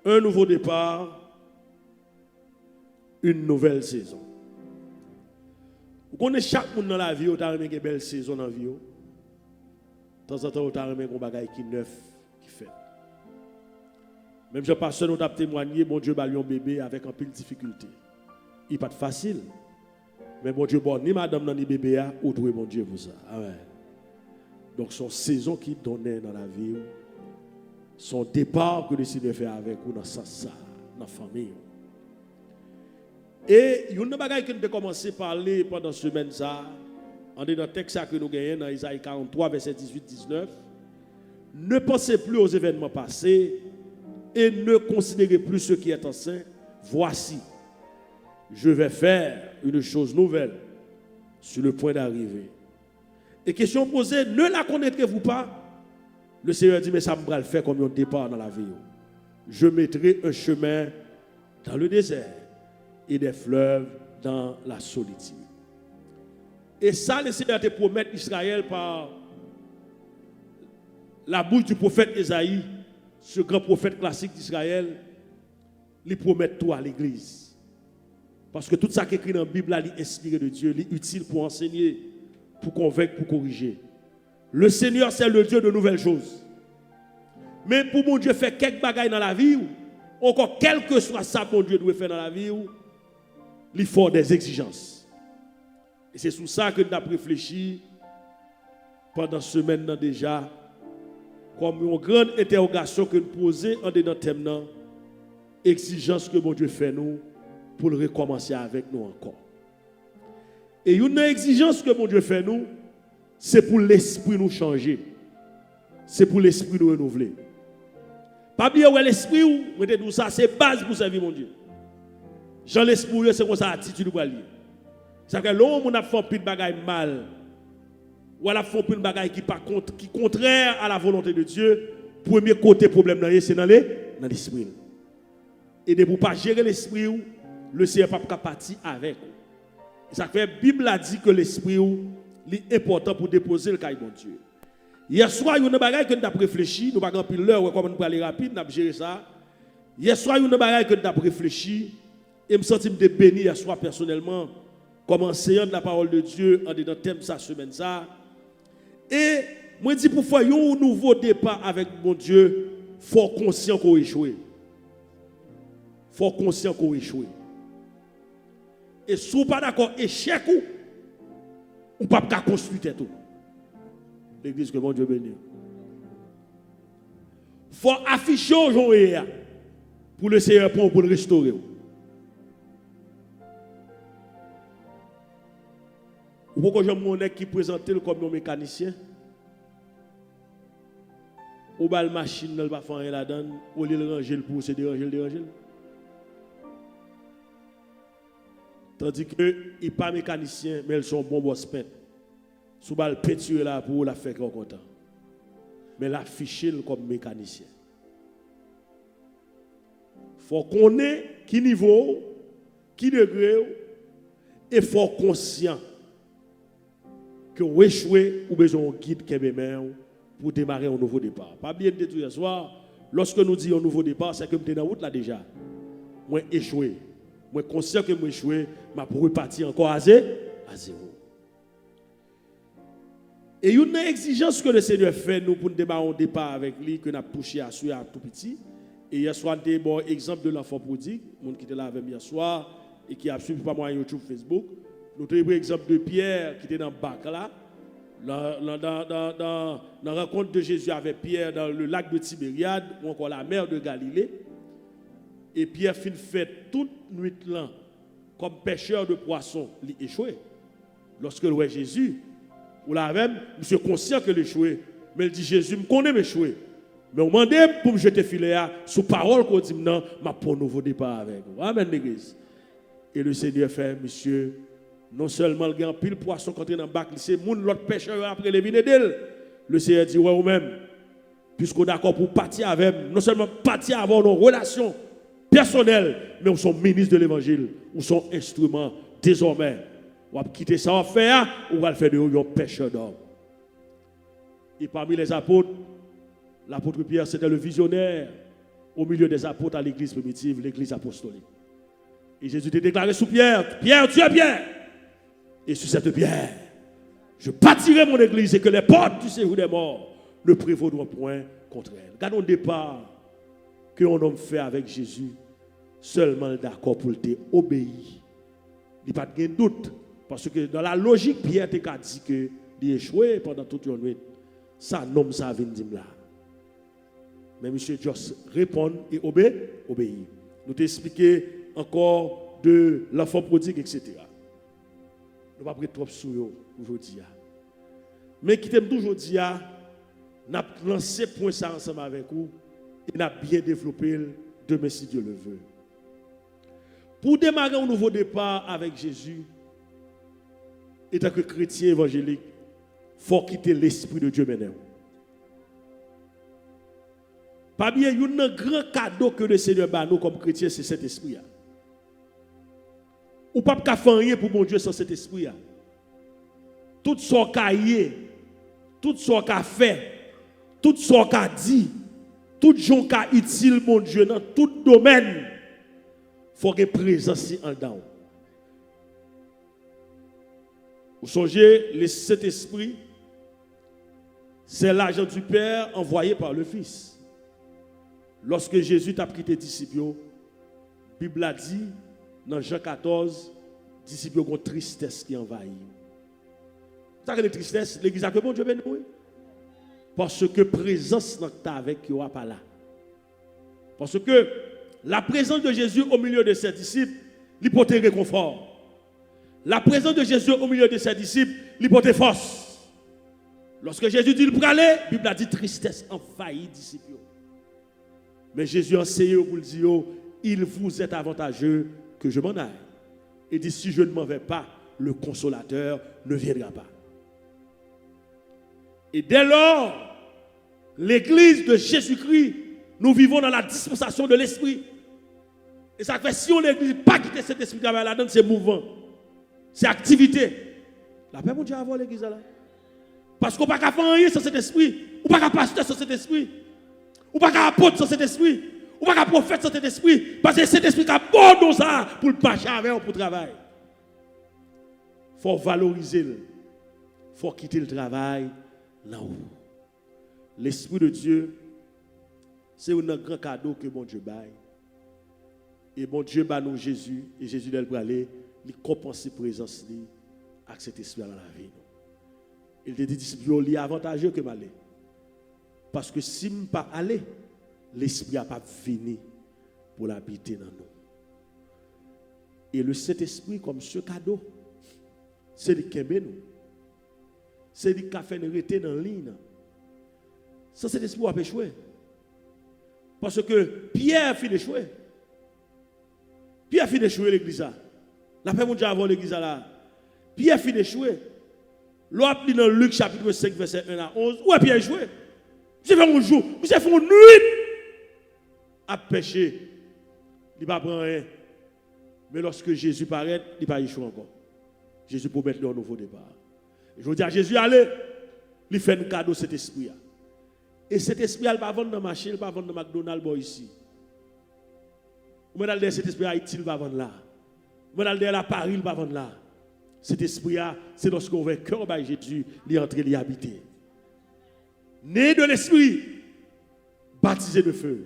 un nouveau départ, une nouvelle saison. Vous connaissez chaque monde dans la vie, vous avez une belle saison dans la vie. De temps en temps, vous avez un bagage qui est neuf, qui fait. Même si pasteur nous a témoigné, bon Dieu, un bébé avec un peu de difficulté. Il n'est pas facile. Mais bon Dieu, bon, ni madame ni bébé, ou doué bon Dieu pour ça. Amen. Donc, son saison qui donnait dans la vie, son départ que le Seigneur fait avec vous dans ça, dans la famille. Et il y a une chose que nous avons commencé à parler pendant cette semaine, on est dans le texte que nous gagnons dans Isaïe 43, verset 18-19. Ne pensez plus aux événements passés et ne considérez plus ce qui est ancien. Voici, je vais faire une chose nouvelle sur le point d'arriver. Et question posée, ne la connaîtrez-vous pas? Le Seigneur dit, mais ça me va le faire comme un départ dans la vie. Je mettrai un chemin dans le désert et des fleuves dans la solitude. Et ça, le Seigneur te promet Israël par la bouche du prophète Esaïe, ce grand prophète classique d'Israël, il promet tout à l'église. Parce que tout ça qui est écrit dans la Bible, il est inspiré de Dieu, il est utile pour enseigner, pour convaincre, pour corriger. Le Seigneur, c'est le Dieu de nouvelles choses. Mais pour mon Dieu faire quelques bagailles dans la vie, encore quel que soit ça, mon Dieu doit faire dans la vie, il faut des exigences. Et c'est sur ça que nous avons réfléchi pendant ce semaine déjà, comme une grande interrogation que nous posons en dedans thème, exigence que mon Dieu fait nous pour le recommencer avec nous encore. Et une exigence que mon Dieu fait nous, c'est pour l'esprit nous changer. C'est pour l'esprit nous renouveler. Pas bien où l'esprit ou mettez ça, c'est base pour servir mon Dieu. Jean l'esprit, c'est comme ça attitude pour aller. C'est que l'homme a fait un peu de bagaille mal. Ou elle a fait un peu de bagaille qui est contraire à la volonté de Dieu. Premier côté problème c'est dans l'esprit. Et de pour pas gérer l'esprit, le Seigneur pas partir avec. Ça fait la Bible a dit que l'esprit est important pour déposer le caille bon Dieu. Hier soir, il y a une bagaille que nous avons réfléchi, nous n'avons pas l'heure, comme nous allons aller rapide, nous avons géré ça. Hier soir, il y a une bagaille que nous avons réfléchi, et je me sens béni hier soir personnellement, comme enseignant de la parole de Dieu, en dedans thème ça, semaine ça. Et moi, je dis pour faire un nouveau départ avec mon Dieu, il faut conscient qu'on échoue. Il faut conscient qu'on échoue. Et si vous n'êtes pas d'accord, échec ou pas construire tout. L'église que mon Dieu bénit. Il faut afficher aujourd'hui pour le Seigneur pour le restaurer. Ou pourquoi j'aime mon qui présente comme un mécanicien? Ou bal machine ne va faire rien là-dedans, ou il ranger pour se déranger. Tandis que il n'est pas mécanicien, mais ils sont bons boss pète. Sous bal pétuer là pour la faire content. Mais l'afficher comme mécanicien. Faut qu'on ait qui niveau, qui degré, et faut conscient que vous échouez ou besoin d'un guide qui est pour démarrer un nouveau départ. Pas bien de tout ce soir, lorsque nous disons un nouveau départ, c'est que je suis dans la route là déjà. Moi échoué. Moi conscient que moi échoué, je pour repartir encore à zéro. Et une exigence que le Seigneur fait nous pour démarrer un départ avec lui, que nous avons touché à soi à tout petit. Et hier soir, c'était bon exemple de l'enfant prodigue, le monde qui était là avec hier soir et qui a suivi pas moi YouTube, Facebook. Nous avons pris l'exemple de Pierre qui était dans le bac là. Dans la rencontre de Jésus avec Pierre dans le lac de Tibériade ou encore la mer de Galilée. Et Pierre fait toute nuit là comme pêcheur de poissons, il échoué. Lorsque le voit Jésus, ou là même, monsieur conscient que l'échoué, mais il dit Jésus me connaît m'échouer. Mais on m'a demandé pour me jeter filet sous parole qu'on dit non, ma pour nouveau départ avec vous. Amen l'église. Et le Seigneur fait monsieur non seulement le grand pile poisson quand il est dans le bac, c'est moun l'autre pêcheur après les vines d'elle. Le Seigneur dit ouais ou même puisqu'on est d'accord pour partir avec, non seulement partir avoir nos relations personnelles, mais on sont ministres de l'évangile, on sont instruments désormais. On va quitter ça en faire, on va le faire de un pêcheur d'hommes. Et parmi les apôtres, l'apôtre Pierre c'était le visionnaire. au milieu des apôtres à l'église primitive, l'église apostolique. Et Jésus t'a déclaré sous Pierre, Pierre, tu es Pierre. Et sur cette pierre, je bâtirai mon église et que les portes du séjour des morts ne prévaudront point contre elle. Regardons le départ qu'un homme fait avec Jésus, seulement d'accord pour t'obéir. Il n'y a pas de doute. Parce que dans la logique, Pierre t'a dit qu'il a échoué pendant toute une nuit. Ça, nomme ça vient dire là. Mais M. Joss répond et obéit. Nous t'expliquer encore de l'enfant prodigue, etc. Nous ne pas prendre trop sur eux aujourd'hui. Mais qui t'aime toujours dire, nous avons lancé point ça ensemble avec vous et nous avons bien développé demain si Dieu le veut. Pour démarrer un nouveau départ avec Jésus, étant que chrétien évangélique, il faut quitter l'Esprit de Dieu maintenant. Pas bien, il y a un grand cadeau que le Seigneur bat nous comme chrétiens, c'est cet esprit. Ou pas qu'à faire rien pour mon Dieu sans cet esprit. Tout ce qu'on y, tout ce qu'on fait, tout ce qu'on dit, tout ce qu'on utile mon Dieu dans tout domaine, il faut qu'il y ait présence en dedans. Vous songez, cet esprit, c'est l'agent du Père envoyé par le Fils. Lorsque Jésus t'a quitté les disciples, la Bible a dit, dans Jean 14, les disciples ont une tristesse qui envahit. Vous savez que la tristesse, l'église a que bon Dieu béni. Parce que présence n'est pas avec qui n'est pas là. Parce que la présence de Jésus au milieu de ses disciples, lui porte réconfort. La présence de Jésus au milieu de ses disciples, lui porte force. Lorsque Jésus dit le aller, la Bible a dit tristesse envahit les disciples. Mais Jésus enseigne pour le dire, il vous est avantageux que je m'en aille. Et dit, si je ne m'en vais pas, le consolateur ne viendra pas. Et dès lors, l'église de Jésus-Christ, nous vivons dans la dispensation de l'esprit. Et ça fait si on l'église pas quitter cet esprit travail là-dedans, c'est mouvement, c'est activité. La paix, mon Dieu, avoir l'église là. Parce qu'on ne peut pas faire rien sans cet esprit, ou pas pasteur sans cet esprit. Ou pas qu'à apôtre sans cet esprit, ou pas qu'à prophète sans cet esprit, parce que cet esprit a bon dans ça pour le marcher avec pour le travail. Il faut valoriser, il faut quitter le travail là-haut. L'esprit de Dieu, c'est un grand cadeau que mon Dieu baille. Et mon Dieu bat nous Jésus, et Jésus doit aller, il compense la présence avec cet esprit dans la vie. Il te dit, il est avantageux que m'aller. Parce que si je ne pas aller, l'esprit n'a pas fini pour l'habiter dans nous. Et le Saint-Esprit, comme ce cadeau, c'est lui qui aime nous. C'est lui qui a fait nous rester dans la ligne. Sans cet esprit, on va échouer. Parce que Pierre finit d'échouer. Pierre finit d'échouer l'église. La paix mondiale avant l'église là. Pierre finit d'échouer. L'autre lit dans Luc chapitre 5, verset 1 à 11. Où est Pierre échoué? Vous avez fait un jour, vous avez fait une nuit à pécher. Il ne va pas prendre rien. Mais lorsque Jésus paraît, il ne va pas échouer encore. Jésus promet un nouveau départ. Et je dis à Jésus, allez, il fait un cadeau cet esprit. Et cet esprit, il ne va pas vendre dans le marché, il ne va pas vendre dans McDonald's ici. Ou même dans cet esprit à Haïti, il va vendre là. Ou même dans Paris, il va vendre là. Cet esprit, c'est lorsqu'on veut cœur par Jésus, il est entré, il est habité. Né de l'esprit, baptisé de feu.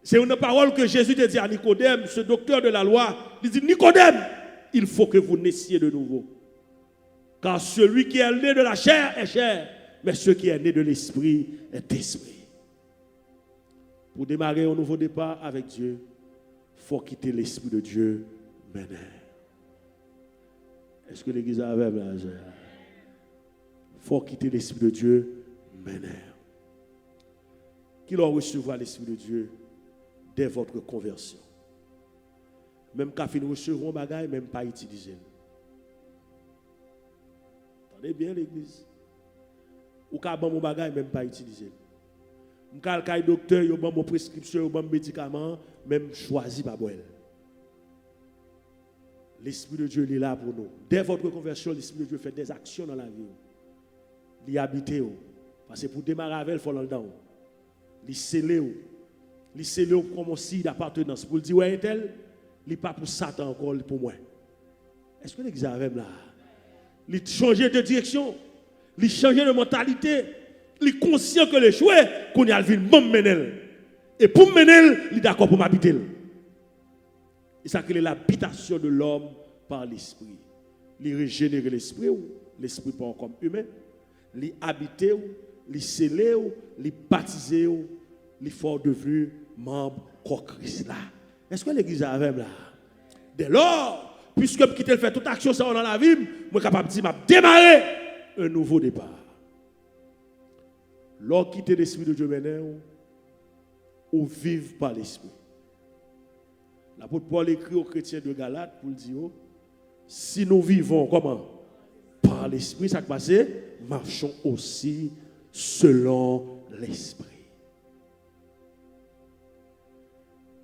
C'est une parole que Jésus te dit à Nicodème, ce docteur de la loi. Il dit, Nicodème, il faut que vous naissiez de nouveau. Car celui qui est né de la chair est chair, mais celui qui est né de l'esprit est esprit. Pour démarrer un nouveau départ avec Dieu, il faut quitter l'esprit de Dieu maintenant. Est-ce que l'église a avec là? Il faut quitter l'esprit de Dieu maintenant. Qui leur recevoir l'esprit de Dieu dès votre conversion. Même quand nous recevons bagaille, même pas utiliser. Attendez bien l'église. Ou quand mon bagaille, même pas utiliser. Quand le docteur, il y a mon prescription, il y a mon médicament, même choisi pas boire. L'esprit de Dieu est là pour nous. Dès votre conversion, l'esprit de Dieu fait des actions dans la vie. Il y habite. Parce que pour démarrer avec, il faut l'en dedans. Il scellé. Il scellé comme si d'appartenance. Pour dire, ouais, tel, il n'est pas pour Satan encore, il pour moi. Est-ce que l'église avait là? Il changer de direction, il changer de mentalité, il est conscient que le choix, qu'on y a le même menel. Et pour mener, il est d'accord pour m'habiter. Et ça c'est l'habitation de l'homme par l'esprit. Il régénère l'esprit, l'esprit pas comme humain, il habite, il scellé, il baptisé, il fort devenu membre de Christ là. Est-ce que l'église a même là? Dès lors, puisque je quitte faire toute action ça dans la vie, je suis capable de dire, démarrer un nouveau départ. Lorsque quitter l'esprit de Dieu maintenant, ou vivre par l'esprit. L'apôtre Paul écrit aux chrétiens de Galate pour dire, si nous vivons comment? Par l'esprit, ça passe, marchons aussi selon l'esprit.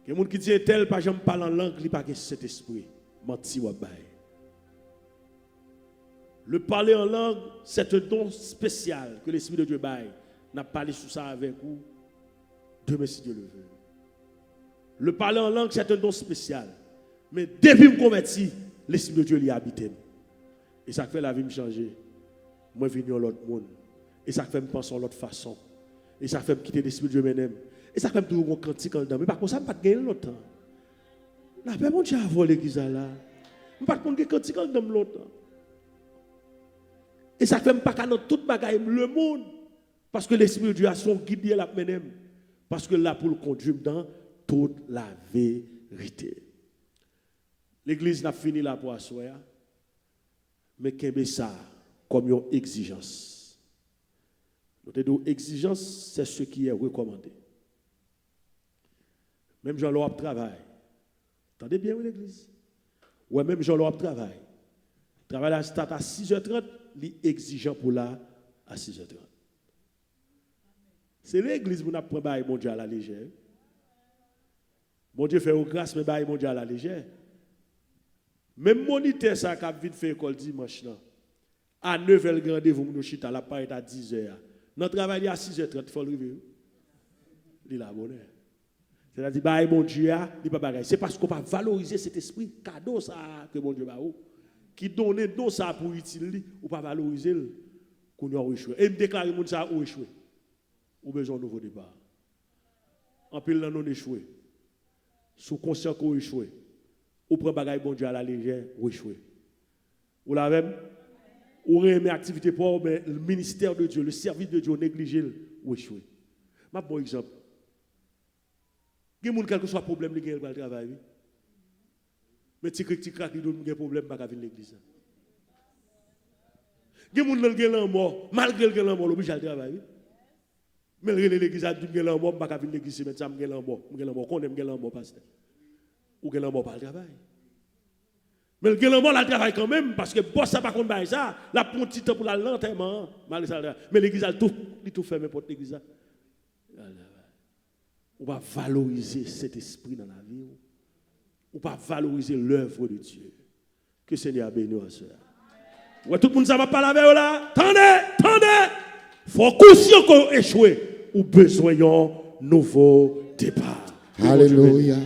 Il y a des gens qui disent tel, pas j'aime parler en langue, il n'y a pas que cet esprit. Menti ou bail. Le parler en langue, c'est un don spécial que l'esprit de Dieu baille. N'a parlé sur ça avec vous. Demain, si Dieu le veut. Le parler en langue, c'est un don spécial. Mais depuis que je me convertis, l'esprit de Dieu l'y habite. Et ça fait la vie me changer. Moi, je viens à l'autre monde. Et ça fait me penser à l'autre façon. Et ça fait me quitter l'esprit de Dieu même. Et ça fait me trouver mon cantique en dedans. Mais par contre, ça ne pas gagner longtemps. La paix, mon Dieu, a volé l'église là. Je ne pas gagner cantique en dedans longtemps. Et ça fait me pas gagner tout bagaille le monde. Parce que l'esprit de Dieu a son guide, il a mené. Parce que là, pour le conduire dans toute la vérité. L'église n'a fini là pour asseoir. Mais qu'est-ce que ça comme une exigence? Notre exigence, c'est ce qui est recommandé. Même Jean-Laurent travaille. Attendez bien, oui, l'église. Ouais, même Jean-Laurent travaille. Travail à start à 6h30, il est exigeant pour là à 6h30. C'est l'église qui n'a pas mon Dieu à la légère. Mon Dieu fait aux grâces, mais mon Dieu à la légère. Même moniteur, ça, qui a vite fait l'école dimanche, à 9h, le rendez-vous, nous chita, la part est à 10h. Notre travail est à 6h30, il faut le réveiller. Il a bonheur. C'est-à-dire, mon Dieu, il pas bagaille. C'est parce qu'on va valoriser cet esprit, cadeau ça, que mon Dieu va qui donne don ça pour utiliser, ou pas valoriser, qu'on a échoué. Et me déclare que ça a échoué. Ou besoin de nouveau départ. En pile, non échoué. Sous conscient qu'on a échoué. Ou prend bagaille bon Dieu à la légère, ou échoué. Ou la même, ou remet activité pour mais le ministère de Dieu, le service de Dieu négligé, ou échoué. Ma bon exemple. Il y a quel que soit le problème, il y a le travail. Mais si tu craques, il y a un problème, il n'y a pas l'église. Il y a des gens qui ont mort, malgré le mort, l'oblige à travailler. Mais l'église a dit que l'homme mort, pas venir l'église, mais ça me mort, qu'on aime l'homme mort pasteur. Ou l'homme mort pas le travail. Mais l'homme mort le travail quand même parce que boss ça pas contre ça, la prend petit temps pour la lentement, malgré ça. Mais l'église a tout fait mais pour l'église. On va valoriser cet esprit dans la vie. On va valoriser l'œuvre de Dieu. Que le Seigneur bénisse à cela. Ouais, tout le monde ça va parler avec là. Attendez. Faut conscient qu'on échoué ou besoin d'un nouveau départ. Alléluia.